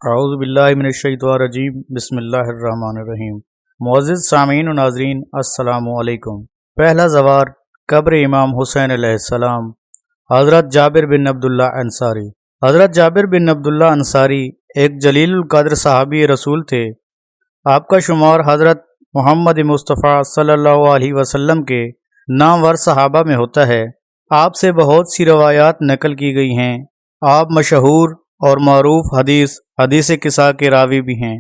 اعوذ باللہ من الشیطان الرجیم بسم اللہ الرحمن الرحیم۔ معزز سامعین و ناظرین السلام علیکم۔ پہلا زوار قبر امام حسین علیہ السلام، حضرت جابر بن عبداللہ انصاری۔ حضرت جابر بن عبداللہ انصاری ایک جلیل القدر صحابی رسول تھے۔ آپ کا شمار حضرت محمد مصطفیٰ صلی اللہ علیہ وسلم کے نامور صحابہ میں ہوتا ہے۔ آپ سے بہت سی روایات نقل کی گئی ہیں۔ آپ مشہور اور معروف حدیث قصہ کے راوی بھی ہیں۔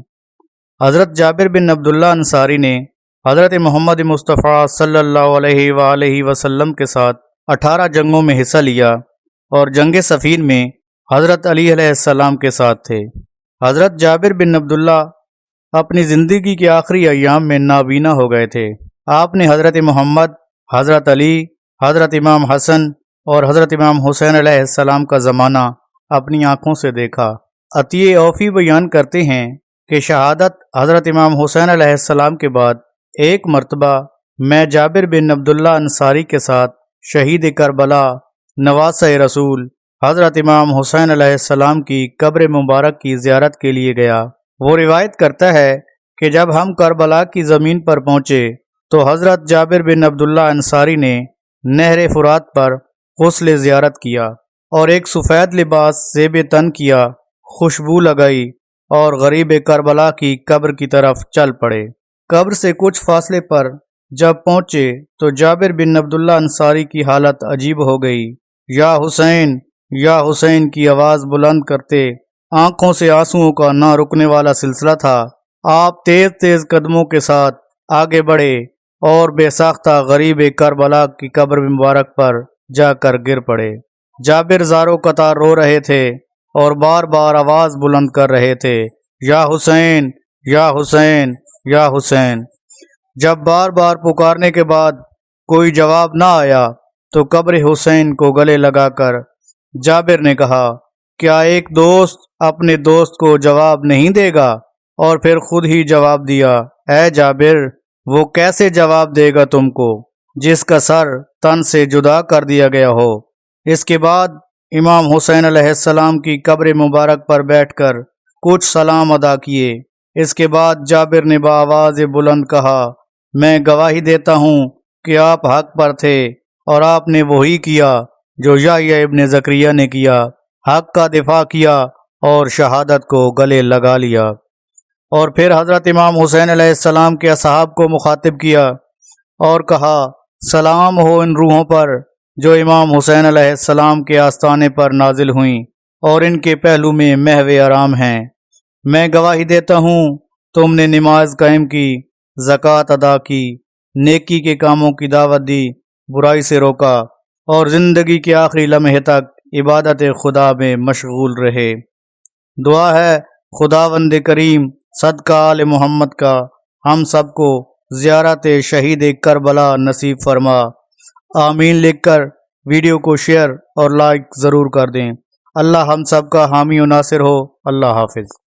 حضرت جابر بن عبداللہ انصاری نے حضرت محمد مصطفیٰ صلی اللہ علیہ وآلہ وسلم کے ساتھ 18 جنگوں میں حصہ لیا اور جنگ صفین میں حضرت علی علیہ السلام کے ساتھ تھے۔ حضرت جابر بن عبداللہ اپنی زندگی کے آخری ایام میں نابینا ہو گئے تھے۔ آپ نے حضرت محمد، حضرت علی، حضرت امام حسن اور حضرت امام حسین علیہ السلام کا زمانہ اپنی آنکھوں سے دیکھا۔ عطیہ اوفی بیان کرتے ہیں کہ شہادت حضرت امام حسین علیہ السلام کے بعد ایک مرتبہ میں جابر بن عبداللہ انصاری کے ساتھ شہید کربلا نواسہ رسول حضرت امام حسین علیہ السلام کی قبر مبارک کی زیارت کے لیے گیا۔ وہ روایت کرتا ہے کہ جب ہم کربلا کی زمین پر پہنچے تو حضرت جابر بن عبداللہ انصاری نے نہر فرات پر غسل زیارت کیا اور ایک سفید لباس زیب تن کیا، خوشبو لگائی اور غریب کربلا کی قبر کی طرف چل پڑے۔ قبر سے کچھ فاصلے پر جب پہنچے تو جابر بن عبداللہ انصاری کی حالت عجیب ہو گئی۔ یا حسین، یا حسین کی آواز بلند کرتے آنکھوں سے آنسوؤں کا نہ رکنے والا سلسلہ تھا۔ آپ تیز تیز قدموں کے ساتھ آگے بڑھے اور بے ساختہ غریب کربلا کی قبر مبارک پر جا کر گر پڑے۔ جابر زاروں قطار رو رہے تھے اور بار بار آواز بلند کر رہے تھے، یا حسین، یا حسین، یا حسین۔ جب بار بار پکارنے کے بعد کوئی جواب نہ آیا تو قبر حسین کو گلے لگا کر جابر نے کہا، کیا ایک دوست اپنے دوست کو جواب نہیں دے گا؟ اور پھر خود ہی جواب دیا، اے جابر، وہ کیسے جواب دے گا تم کو جس کا سر تن سے جدا کر دیا گیا ہو؟ اس کے بعد امام حسین علیہ السلام کی قبر مبارک پر بیٹھ کر کچھ سلام ادا کیے۔ اس کے بعد جابر نے بآواز بلند کہا، میں گواہی دیتا ہوں کہ آپ حق پر تھے اور آپ نے وہی کیا جو یحییٰ ابن زکریا نے کیا، حق کا دفاع کیا اور شہادت کو گلے لگا لیا۔ اور پھر حضرت امام حسین علیہ السلام کے اصحاب کو مخاطب کیا اور کہا، سلام ہو ان روحوں پر جو امام حسین علیہ السلام کے آستانے پر نازل ہوئیں اور ان کے پہلو میں محو آرام ہیں۔ میں گواہی دیتا ہوں تم نے نماز قائم کی، زکوٰۃ ادا کی، نیکی کے کاموں کی دعوت دی، برائی سے روکا اور زندگی کے آخری لمحے تک عبادت خدا میں مشغول رہے۔ دعا ہے خداوند کریم صدقہ آل محمد کا ہم سب کو زیارت شہید کربلا نصیب فرما۔ آمین لکھ کر ویڈیو کو شیئر اور لائک ضرور کر دیں۔ اللہ ہم سب کا حامی و ناصر ہو۔ اللہ حافظ۔